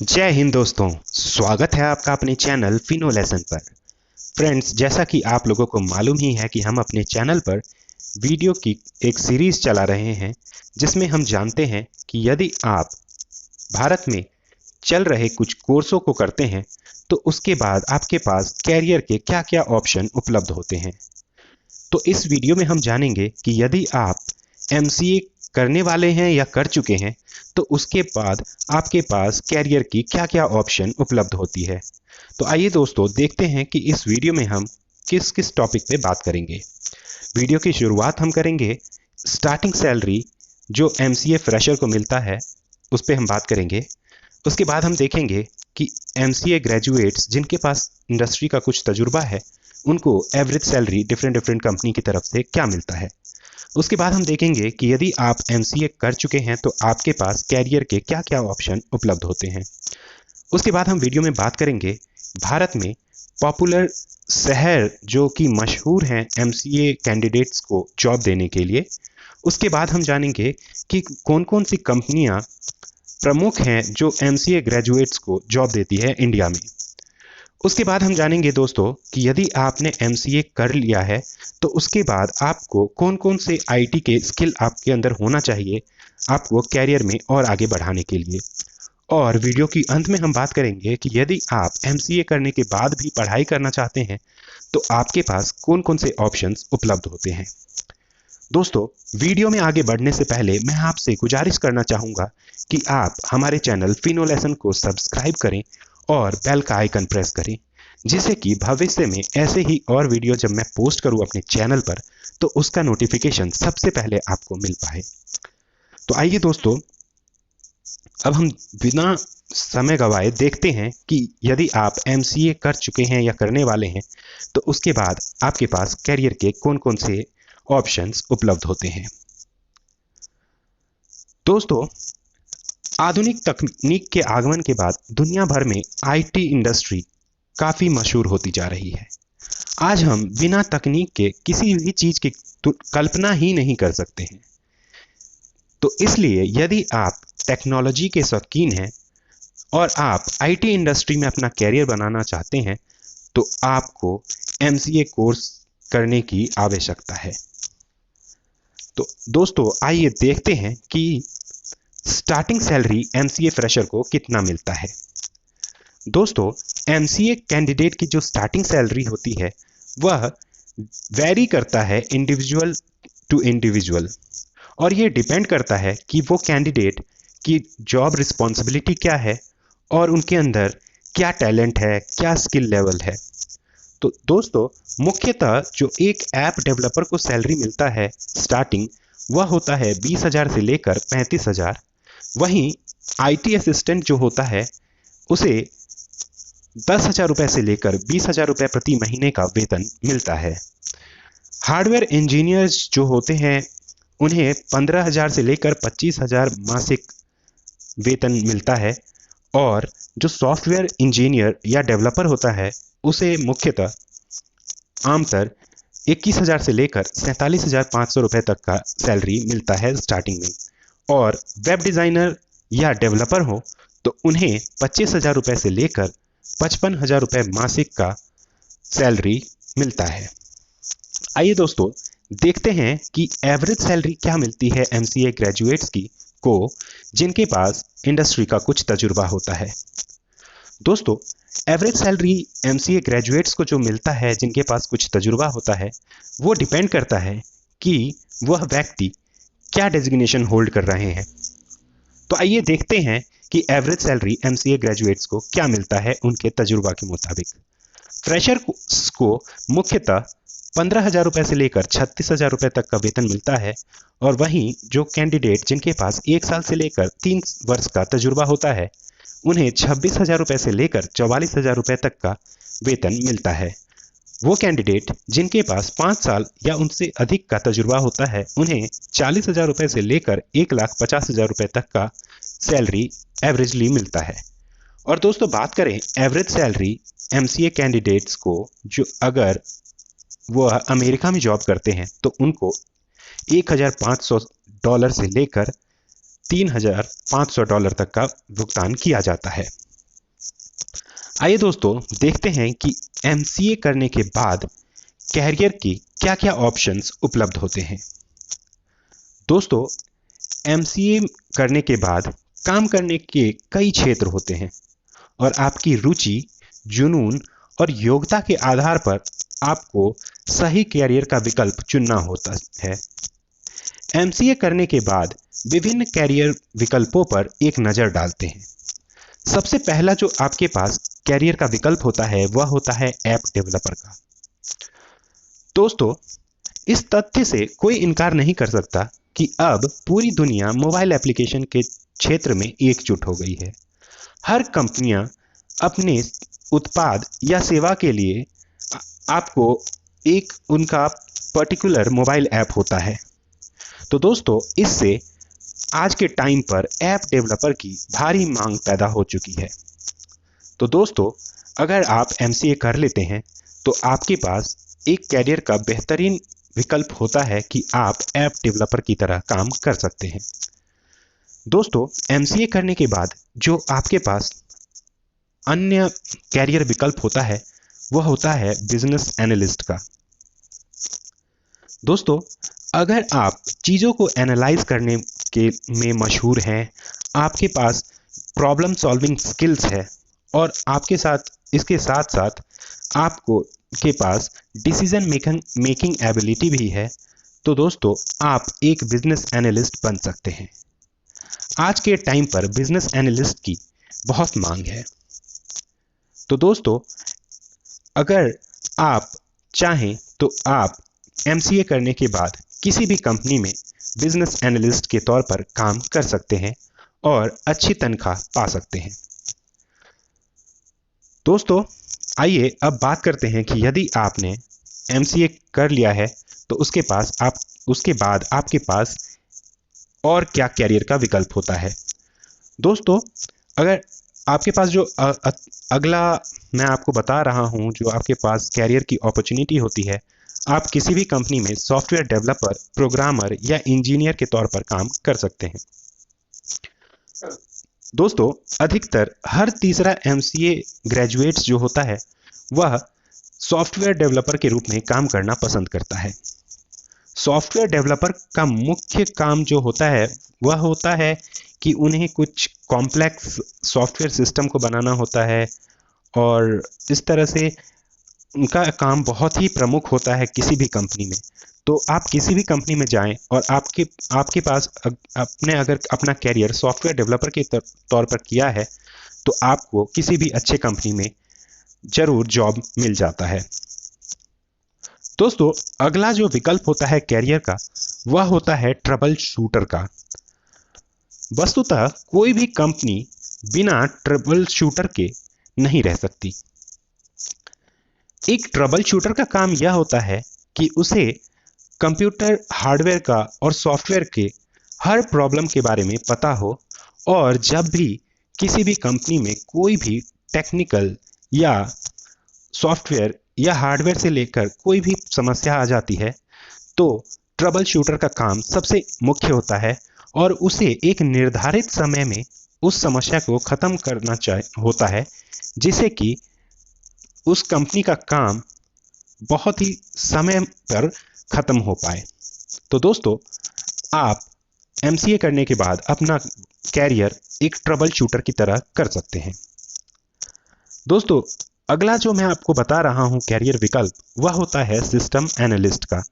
जय हिंद दोस्तों। स्वागत है आपका अपने चैनल फिनो लेसन पर। फ्रेंड्स, जैसा कि आप लोगों को मालूम ही है कि हम अपने चैनल पर वीडियो की एक सीरीज चला रहे हैं जिसमें हम जानते हैं कि यदि आप भारत में चल रहे कुछ कोर्सों को करते हैं तो उसके बाद आपके पास कैरियर के क्या क्या ऑप्शन उपलब्ध होते हैं। तो इस वीडियो में हम जानेंगे कि यदि आप एमसीए करने वाले हैं या कर चुके हैं तो उसके बाद आपके पास कैरियर की क्या-क्या ऑप्शन उपलब्ध होती है। तो आइए दोस्तों, देखते हैं कि इस वीडियो में हम किस किस टॉपिक पे बात करेंगे। वीडियो की शुरुआत हम करेंगे स्टार्टिंग सैलरी जो एमसीए फ्रेशर को मिलता है, उस पर हम बात करेंगे। उसके बाद हम देखेंगे कि एमसीए ग्रेजुएट्स जिनके पास इंडस्ट्री का कुछ तजुर्बा है उनको average salary different different company की तरफ से क्या मिलता है। उसके बाद हम देखेंगे कि यदि आप एमसीए कर चुके हैं तो आपके पास कैरियर के क्या क्या ऑप्शन उपलब्ध होते हैं। उसके बाद हम वीडियो में बात करेंगे भारत में पॉपुलर शहर जो कि मशहूर हैं एमसीए कैंडिडेट्स को जॉब देने के लिए। उसके बाद हम जानेंगे कि कौन कौन सी कंपनियां प्रमुख हैं जो एमसीए ग्रेजुएट्स को जॉब देती है इंडिया में। उसके बाद हम जानेंगे दोस्तों कि यदि आपने एमसीए कर लिया है तो उसके बाद आपको कौन कौन से आईटी के स्किल आपके अंदर होना चाहिए आपको कैरियर में और आगे बढ़ाने के लिए। और वीडियो की अंत में हम बात करेंगे कि यदि आप एमसीए करने के बाद भी पढ़ाई करना चाहते हैं तो आपके पास कौन कौन से ऑप्शंस उपलब्ध होते हैं। दोस्तों, वीडियो में आगे बढ़ने से पहले मैं आपसे गुजारिश करना चाहूँगा कि आप हमारे चैनल फिनो लेसन को सब्सक्राइब करें और बेल का आइकन प्रेस करें, जिससे कि भविष्य में ऐसे ही और वीडियो जब मैं पोस्ट करूं अपने चैनल पर तो उसका नोटिफिकेशन सबसे पहले आपको मिल पाए। तो आइए दोस्तों, अब हम बिना समय गवाए देखते हैं कि यदि आप एमसीए कर चुके हैं या करने वाले हैं तो उसके बाद आपके पास कैरियर के कौन कौन से ऑप्शंस उपलब्ध होते हैं। दोस्तों, आधुनिक तकनीक के आगमन के बाद दुनिया भर में आईटी इंडस्ट्री काफ़ी मशहूर होती जा रही है। आज हम बिना तकनीक के किसी भी चीज़ की कल्पना ही नहीं कर सकते हैं। तो इसलिए यदि आप टेक्नोलॉजी के शौकीन हैं और आप आईटी इंडस्ट्री में अपना कैरियर बनाना चाहते हैं तो आपको एमसीए कोर्स करने की आवश्यकता है। तो दोस्तों, आइए देखते हैं कि स्टार्टिंग सैलरी एमसीए फ्रेशर को कितना मिलता है। दोस्तों, एमसीए कैंडिडेट की जो स्टार्टिंग सैलरी होती है वह वैरी करता है इंडिविजुअल टू इंडिविजुअल, और ये डिपेंड करता है कि वो कैंडिडेट की जॉब रिस्पॉन्सिबिलिटी क्या है और उनके अंदर क्या टैलेंट है, क्या स्किल लेवल है। तो दोस्तों, मुख्यतः जो एक ऐप डेवलपर को सैलरी मिलता है स्टार्टिंग, वह होता है 20,000 से लेकर 35,000। वहीं आईटी असिस्टेंट जो होता है उसे 10,000 रुपये से लेकर 20,000 रुपये प्रति महीने का वेतन मिलता है। हार्डवेयर इंजीनियर्स जो होते हैं उन्हें 15,000 से लेकर 25,000 मासिक वेतन मिलता है, और जो सॉफ्टवेयर इंजीनियर या डेवलपर होता है उसे मुख्यतः आमतौर 21,000 से लेकर 47,500 रुपये तक का सैलरी मिलता है स्टार्टिंग में। और वेब डिज़ाइनर या डेवलपर हो तो उन्हें 25,000 रुपये से लेकर 55,000 रुपये मासिक का सैलरी मिलता है। आइए दोस्तों, देखते हैं कि एवरेज सैलरी क्या मिलती है एमसीए ग्रेजुएट्स की को जिनके पास इंडस्ट्री का कुछ तजुर्बा होता है। दोस्तों, एवरेज सैलरी एमसीए ग्रेजुएट्स को जो मिलता है जिनके पास कुछ तजुर्बा होता है वो डिपेंड करता है कि वह व्यक्ति क्या डेजिग्नेशन होल्ड कर रहे हैं। तो आइए देखते हैं कि एवरेज सैलरी एमसीए ग्रेजुएट्स को क्या मिलता है उनके तजुर्बा के मुताबिक। फ्रेशर को मुख्यतः 15,000 रुपये से लेकर 36,000 रुपये तक का वेतन मिलता है, और वहीं जो कैंडिडेट जिनके पास 1 साल से लेकर 3 वर्ष का तजुर्बा होता है उन्हें 26,000 रुपये से लेकर 44,000 रुपये तक का वेतन मिलता है। वो कैंडिडेट जिनके पास 5 साल या उनसे अधिक का तजुर्बा होता है उन्हें 40,000 रुपये से लेकर 1,50,000 रुपये तक का सैलरी एवरेजली मिलता है। और दोस्तों, बात करें एवरेज सैलरी एमसीए कैंडिडेट्स को, जो अगर वो अमेरिका में जॉब करते हैं तो उनको $1,500 से लेकर $3,500 तक का भुगतान किया जाता है। आइए दोस्तों देखते हैं कि एमसीए करने के बाद कैरियर की क्या-क्या ऑप्शंस उपलब्ध होते हैं। दोस्तों, एमसीए करने के बाद काम करने के कई क्षेत्र होते हैं और आपकी रुचि, जुनून और योग्यता के आधार पर आपको सही कैरियर का विकल्प चुनना होता है। एमसीए करने के बाद विभिन्न कैरियर विकल्पों पर एक नज़र डालते हैं। सबसे पहला जो आपके पास कैरियर का विकल्प होता है वह होता है ऐप डेवलपर का। दोस्तों, इस तथ्य से कोई इनकार नहीं कर सकता कि अब पूरी दुनिया मोबाइल एप्लीकेशन के क्षेत्र में एकजुट हो गई है। हर कंपनियां अपने उत्पाद या सेवा के लिए आपको एक उनका पर्टिकुलर मोबाइल ऐप होता है। तो दोस्तों, इससे आज के टाइम पर ऐप डेवलपर की भारी मांग पैदा हो चुकी है। तो दोस्तों, अगर आप एमसीए कर लेते हैं तो आपके पास एक कैरियर का बेहतरीन विकल्प होता है कि आप ऐप डेवलपर की तरह काम कर सकते हैं। दोस्तों, एमसीए करने के बाद जो आपके पास अन्य कैरियर विकल्प होता है वह होता है बिजनेस एनालिस्ट का। दोस्तों, अगर आप चीज़ों को एनालाइज करने के में मशहूर हैं, आपके पास प्रॉब्लम सॉल्विंग स्किल्स है और आपके साथ इसके साथ साथ आपको के पास डिसीजन मेकिंग एबिलिटी भी है, तो दोस्तों आप एक बिजनेस एनालिस्ट बन सकते हैं। आज के टाइम पर बिजनेस एनालिस्ट की बहुत मांग है। तो दोस्तों, अगर आप चाहें तो आप एमसीए करने के बाद किसी भी कंपनी में बिजनेस एनालिस्ट के तौर पर काम कर सकते हैं और अच्छी तनख्वाह पा सकते हैं। दोस्तों, आइए अब बात करते हैं कि यदि आपने एमसीए कर लिया है तो उसके बाद आपके पास और क्या कैरियर का विकल्प होता है। दोस्तों, अगर आपके पास जो अगला मैं आपको बता रहा हूं, जो आपके पास कैरियर की अपॉर्चुनिटी होती है, आप किसी भी कंपनी में सॉफ्टवेयर डेवलपर, प्रोग्रामर या इंजीनियर के तौर पर काम कर सकते हैं। दोस्तों, अधिकतर हर तीसरा एमसीए ग्रेजुएट्स जो होता है वह सॉफ्टवेयर डेवलपर के रूप में काम करना पसंद करता है। सॉफ्टवेयर डेवलपर का मुख्य काम जो होता है वह होता है कि उन्हें कुछ कॉम्प्लेक्स सॉफ्टवेयर सिस्टम को बनाना होता है और इस तरह से उनका काम बहुत ही प्रमुख होता है किसी भी कंपनी में। तो आप किसी भी कंपनी में जाएं और आपके पास आपने अगर अपना कैरियर सॉफ्टवेयर डेवलपर के तौर पर किया है तो आपको किसी भी अच्छे कंपनी में जरूर जॉब मिल जाता है। दोस्तों, अगला जो विकल्प होता है कैरियर का वह होता है ट्रबल शूटर का। वस्तुतः कोई भी कंपनी बिना ट्रबल शूटर के नहीं रह सकती। एक ट्रबल शूटर का काम यह होता है कि उसे कंप्यूटर हार्डवेयर का और सॉफ्टवेयर के हर प्रॉब्लम के बारे में पता हो और जब भी किसी भी कंपनी में कोई भी टेक्निकल या सॉफ्टवेयर या हार्डवेयर से लेकर कोई भी समस्या आ जाती है तो ट्रबल शूटर का काम सबसे मुख्य होता है और उसे एक निर्धारित समय में उस समस्या को खत्म करना होता है, जिससे कि उस कंपनी का काम बहुत ही समय पर खत्म हो पाए। तो दोस्तों, आप एमसीए करने के बाद अपना कैरियर एक ट्रबल शूटर की तरह कर सकते हैं। दोस्तों, अगला जो मैं आपको बता रहा हूं कैरियर विकल्प वह होता है सिस्टम एनालिस्ट का।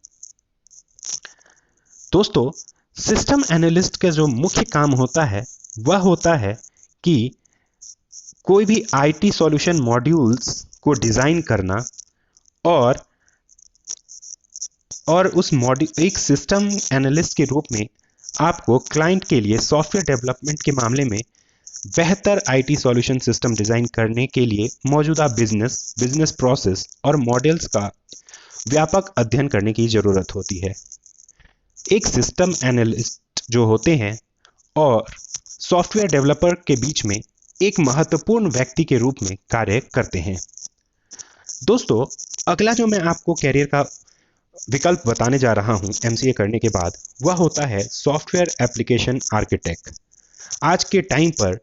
दोस्तों, सिस्टम एनालिस्ट का जो मुख्य काम होता है वह होता है कि कोई भी आईटी सॉल्यूशन मॉड्यूल्स को डिजाइन करना और एक सिस्टम एनालिस्ट के रूप में आपको क्लाइंट के लिए सॉफ्टवेयर डेवलपमेंट के मामले में बेहतर आईटी सॉल्यूशन सिस्टम डिजाइन करने के लिए मौजूदा बिजनेस प्रोसेस और मॉडल्स का व्यापक अध्ययन करने की जरूरत होती है। एक सिस्टम एनालिस्ट जो होते हैं और सॉफ्टवेयर डेवलपर के बीच में एक महत्वपूर्ण व्यक्ति के रूप में कार्य करते हैं। दोस्तों, अगला जो मैं आपको कैरियर का विकल्प बताने जा रहा हूं एमसीए करने के बाद वह होता है सॉफ्टवेयर एप्लीकेशन आर्किटेक्ट। आज के टाइम पर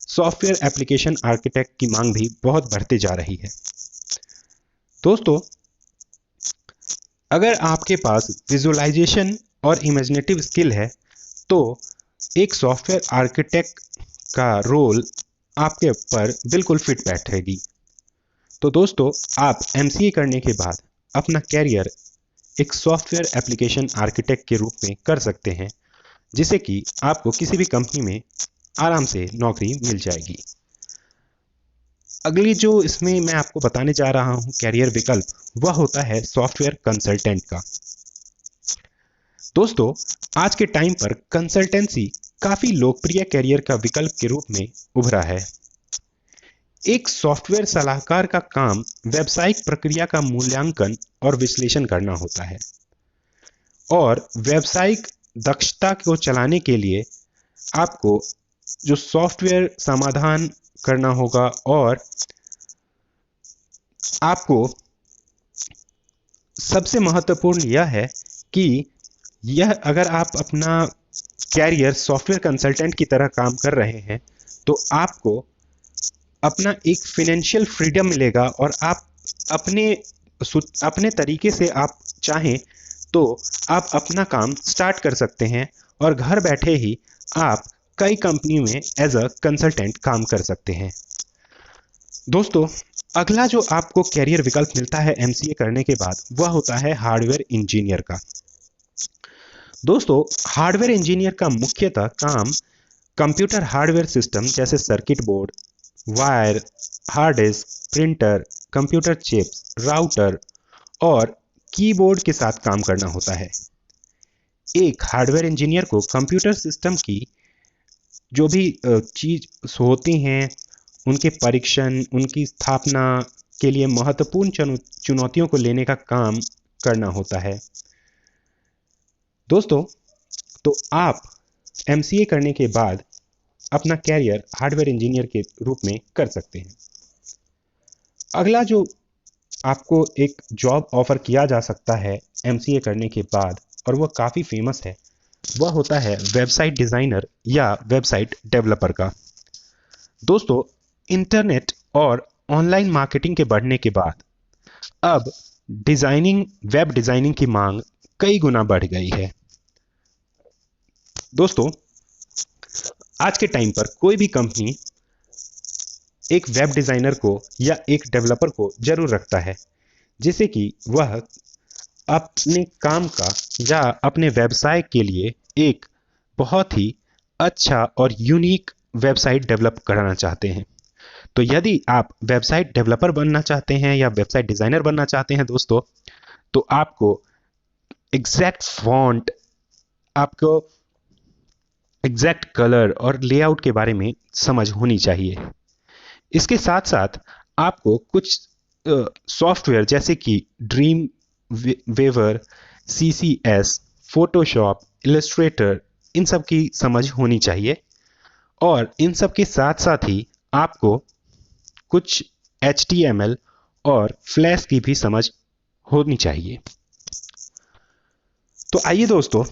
सॉफ्टवेयर एप्लीकेशन आर्किटेक्ट की मांग भी बहुत बढ़ती जा रही है। दोस्तों, अगर आपके पास विजुअलाइजेशन और इमेजिनेटिव स्किल है तो एक सॉफ्टवेयर आर्किटेक्ट का रोल आपके ऊपर बिल्कुल फिट बैठेगी। तो दोस्तों, आप एमसीए करने के बाद अपना कैरियर एक सॉफ्टवेयर एप्लीकेशन आर्किटेक्ट के रूप में कर सकते हैं, जिससे कि आपको किसी भी कंपनी में आराम से नौकरी मिल जाएगी। अगली जो इसमें मैं आपको बताने जा रहा हूं कैरियर विकल्प, वह होता है सॉफ्टवेयर कंसल्टेंट का। दोस्तों, आज के टाइम पर कंसल्टेंसी काफी लोकप्रिय कैरियर का विकल्प के रूप में उभरा है। एक सॉफ्टवेयर सलाहकार का काम व्यावसायिक प्रक्रिया का मूल्यांकन और विश्लेषण करना होता है, और व्यावसायिक दक्षता को चलाने के लिए आपको जो सॉफ्टवेयर समाधान करना होगा, और आपको सबसे महत्वपूर्ण यह है कि यह अगर आप अपना कैरियर सॉफ्टवेयर कंसल्टेंट की तरह काम कर रहे हैं तो आपको अपना एक फिनेंशियल फ्रीडम मिलेगा, और आप अपने तरीके से आप चाहें तो आप अपना काम स्टार्ट कर सकते हैं, और घर बैठे ही आप कई कंपनी में एज अ कंसल्टेंट काम कर सकते हैं। दोस्तों, अगला जो आपको कैरियर विकल्प मिलता है एमसीए करने के बाद, वह होता है हार्डवेयर इंजीनियर का। दोस्तों, हार्डवेयर इंजीनियर का मुख्यतः काम कंप्यूटर हार्डवेयर सिस्टम जैसे circuit board, wire, hard disk, printer, computer chips, router और कीबोर्ड के साथ काम करना होता है। एक हार्डवेयर इंजीनियर को कंप्यूटर सिस्टम की जो भी चीज होती हैं, उनके परीक्षण, उनकी स्थापना के लिए महत्वपूर्ण चुनौतियों को लेने का काम करना होता है। दोस्तों, तो आप एमसीए करने के बाद अपना कैरियर हार्डवेयर इंजीनियर के रूप में कर सकते हैं। अगला जो आपको एक जॉब ऑफर किया जा सकता है एमसीए करने के बाद, और वह काफ़ी फेमस है, वह होता है वेबसाइट डिज़ाइनर या वेबसाइट डेवलपर का। दोस्तों, इंटरनेट और ऑनलाइन मार्केटिंग के बढ़ने के बाद अब वेब डिज़ाइनिंग की मांग कई गुना बढ़ गई है। दोस्तों, आज के टाइम पर कोई भी कंपनी एक वेब डिज़ाइनर को या एक डेवलपर को जरूर रखता है, जिससे कि वह अपने काम का या अपने व्यवसाय के लिए एक बहुत ही अच्छा और यूनिक वेबसाइट डेवलप कराना चाहते हैं। तो यदि आप वेबसाइट डेवलपर बनना चाहते हैं या वेबसाइट डिज़ाइनर बनना चाहते हैं दोस्तों, तो आपको एग्जैक्ट फॉन्ट, आपको एग्जैक्ट कलर और लेआउट के बारे में समझ होनी चाहिए। इसके साथ साथ आपको कुछ सॉफ्टवेयर जैसे कि Dreamweaver, CCS, Photoshop, Illustrator, इन सब की समझ होनी चाहिए, और इन सब के साथ साथ ही आपको कुछ HTML और फ्लैश की भी समझ होनी चाहिए। तो आइए दोस्तों,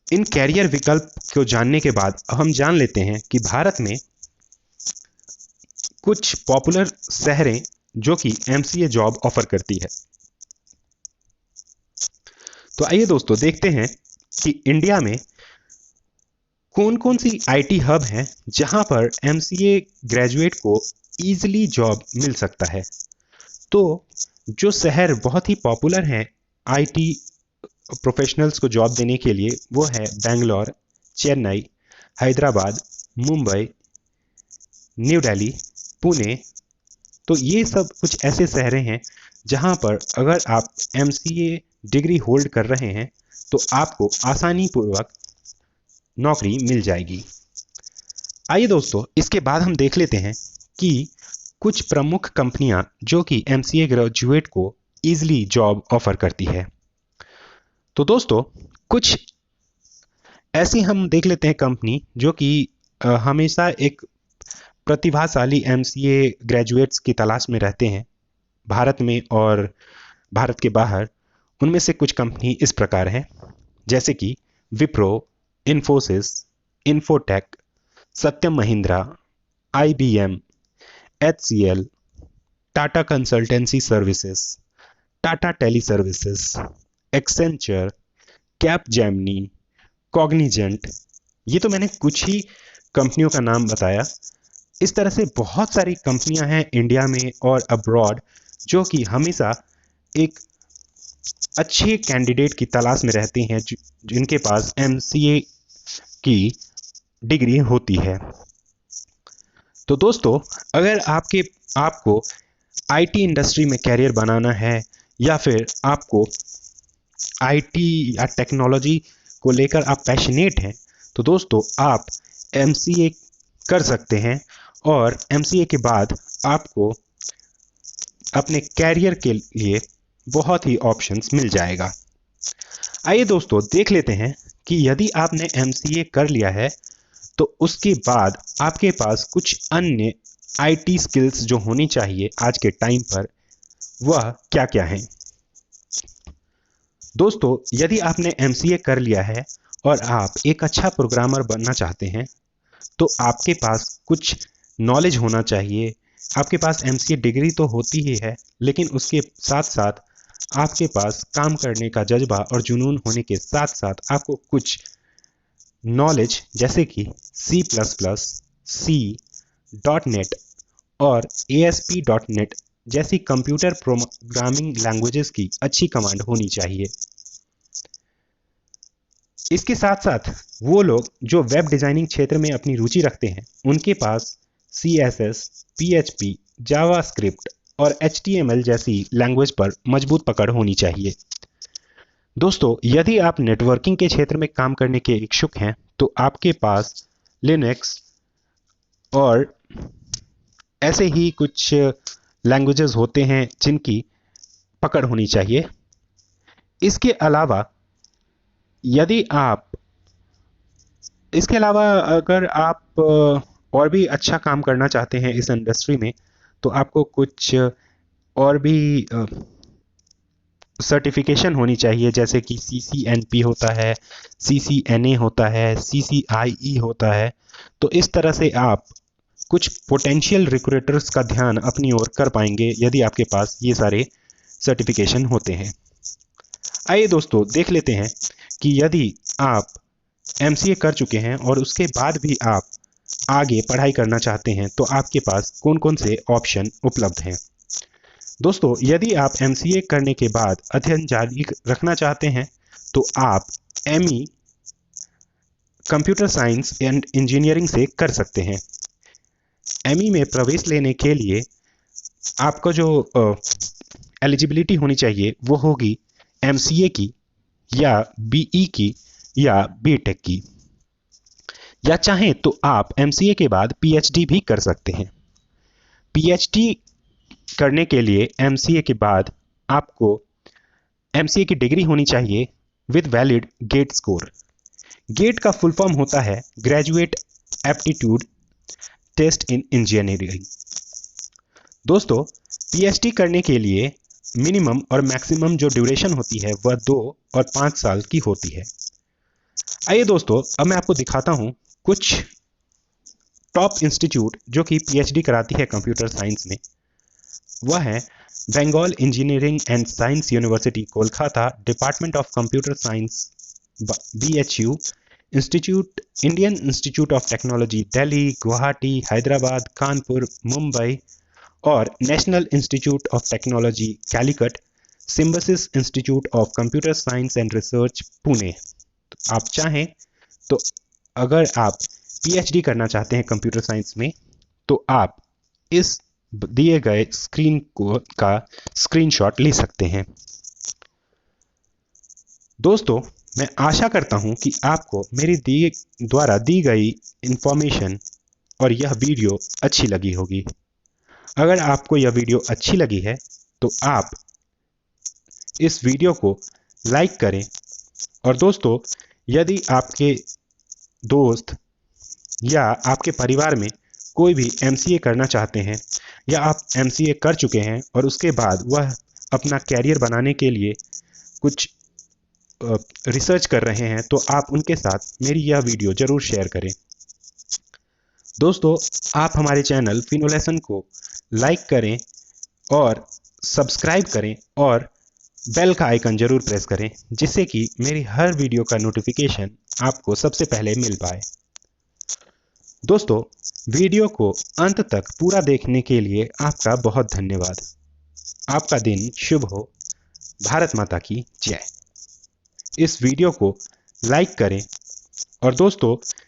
इन कैरियर विकल्प को जानने के बाद हम जान लेते हैं कि भारत में कुछ पॉपुलर शहरें जो कि एमसीए जॉब ऑफर करती है। तो आइए दोस्तों, देखते हैं कि इंडिया में कौन कौन सी आईटी हब हैं जहां पर एमसीए ग्रेजुएट को इजीली जॉब मिल सकता है। तो जो शहर बहुत ही पॉपुलर हैं आईटी प्रोफेशनल्स को जॉब देने के लिए, वो है बेंगलोर, चेन्नई, हैदराबाद, मुंबई, न्यू दिल्ली, पुणे। तो ये सब कुछ ऐसे शहरें हैं जहां पर अगर आप एमसीए डिग्री होल्ड कर रहे हैं तो आपको आसानी पूर्वक नौकरी मिल जाएगी। आइए दोस्तों, इसके बाद हम देख लेते हैं कि कुछ प्रमुख कंपनियां जो कि एमसीए ग्रेजुएट को इजीली जॉब ऑफर करती है। तो दोस्तों, कुछ ऐसी हम देख लेते हैं कंपनी जो कि हमेशा एक प्रतिभाशाली एमसीए ग्रेजुएट्स की तलाश में रहते हैं भारत में और भारत के बाहर। उनमें से कुछ कंपनी इस प्रकार हैं, जैसे कि Wipro, Infosys, Infotech, Satyam Mahindra, IBM, HCL, Tata consultancy services, Tata tele services, Accenture, Capgemini, Cognizant. ये तो मैंने कुछ ही कंपनियों का नाम बताया। इस तरह से बहुत सारी कंपनियां हैं इंडिया में और अब्रॉड जो कि हमेशा एक अच्छे कैंडिडेट की तलाश में रहते हैं जिनके पास MCA की डिग्री होती है। तो दोस्तों, अगर आपको IT इंडस्ट्री में कैरियर बनाना है या फिर आपको IT या टेक्नोलॉजी को लेकर आप पैशनेट हैं, तो दोस्तों आप MCA कर सकते हैं और MCA के बाद आपको अपने कैरियर के लिए बहुत ही ऑप्शंस मिल जाएगा। आइए दोस्तों देख लेते हैं कि यदि आपने MCA कर लिया है तो उसके बाद आपके पास कुछ अन्य IT स्किल्स जो होनी चाहिए आज के टाइम पर, वह क्या क्या हैं। दोस्तों, यदि आपने MCA कर लिया है और आप एक अच्छा प्रोग्रामर बनना चाहते हैं तो आपके पास कुछ नॉलेज होना चाहिए। आपके पास MCA डिग्री तो होती ही है, लेकिन उसके साथ साथ आपके पास काम करने का जज्बा और जुनून होने के साथ साथ आपको कुछ नॉलेज जैसे कि C++, C.NET और ASP.NET जैसी कंप्यूटर प्रोग्रामिंग लैंग्वेजेस की अच्छी कमांड होनी चाहिए। इसके साथ साथ वो लोग जो वेब डिजाइनिंग क्षेत्र में अपनी रुचि रखते हैं, उनके पास CSS, PHP, जावास्क्रिप्ट और HTML जैसी लैंग्वेज पर मजबूत पकड़ होनी चाहिए। दोस्तों, यदि आप नेटवर्किंग के क्षेत्र में काम करने के इच्छुक हैं तो आपके पास लिनक्स और ऐसे ही कुछ लैंग्वेजेस होते हैं जिनकी पकड़ होनी चाहिए। इसके अलावा अगर आप और भी अच्छा काम करना चाहते हैं इस इंडस्ट्री में, तो आपको कुछ और भी सर्टिफिकेशन होनी चाहिए, जैसे कि CCNP होता है, CCNA होता है, CCIE होता है। तो इस तरह से आप कुछ पोटेंशियल रिक्रूटर्स का ध्यान अपनी ओर कर पाएंगे यदि आपके पास ये सारे सर्टिफिकेशन होते हैं। आइए दोस्तों देख लेते हैं कि यदि आप MCA कर चुके हैं और उसके बाद भी आप आगे पढ़ाई करना चाहते हैं तो आपके पास कौन कौन से ऑप्शन उपलब्ध हैं। दोस्तों, यदि आप MCA करने के बाद अध्ययन जारी रखना चाहते हैं तो आप ME computer science and engineering से कर सकते हैं। ME में प्रवेश लेने के लिए आपको जो एलिजिबिलिटी होनी चाहिए वो होगी MCA की या BE की या BTech की, या चाहें तो आप MCA के बाद PhD भी कर सकते हैं। PhD करने के लिए MCA के बाद आपको MCA की डिग्री होनी चाहिए with valid GATE score. GATE का फुल फॉर्म होता है graduate aptitude test in engineering. दोस्तों, PhD करने के लिए मिनिमम और मैक्सिमम जो ड्यूरेशन होती है वह 2 और 5 साल की होती है। आइए दोस्तों, अब मैं आपको दिखाता हूं कुछ टॉप इंस्टीट्यूट जो कि PhD कराती है कंप्यूटर साइंस में। वह है Bengal engineering and science university Kolkata, department of computer science BHU, institute Indian institute of technology Delhi, Guwahati, Hyderabad, Kanpur, Mumbai और national institute of technology Calicut, Symbiosis institute of computer science and research Pune. तो आप चाहें तो अगर आप PhD करना चाहते हैं कंप्यूटर साइंस में तो आप इस दिए गए का स्क्रीनशॉट ले सकते हैं। दोस्तों, मैं आशा करता हूं कि आपको मेरी द्वारा दी गई इंफॉर्मेशन और यह वीडियो अच्छी लगी होगी। अगर आपको यह वीडियो अच्छी लगी है तो आप इस वीडियो को लाइक करें, और दोस्तों, यदि आपके दोस्त या आपके परिवार में कोई भी MCA करना चाहते हैं या आप MCA कर चुके हैं और उसके बाद वह अपना कैरियर बनाने के लिए कुछ रिसर्च कर रहे हैं, तो आप उनके साथ मेरी यह वीडियो ज़रूर शेयर करें। दोस्तों, आप हमारे चैनल फिनोलेसन को लाइक करें और सब्सक्राइब करें और बेल का आइकन जरूर प्रेस करें, जिससे कि मेरी हर वीडियो का नोटिफिकेशन आपको सबसे पहले मिल पाए। दोस्तों, वीडियो को अंत तक पूरा देखने के लिए आपका बहुत धन्यवाद। आपका दिन शुभ हो। भारत माता की जय। इस वीडियो को लाइक करें और दोस्तों,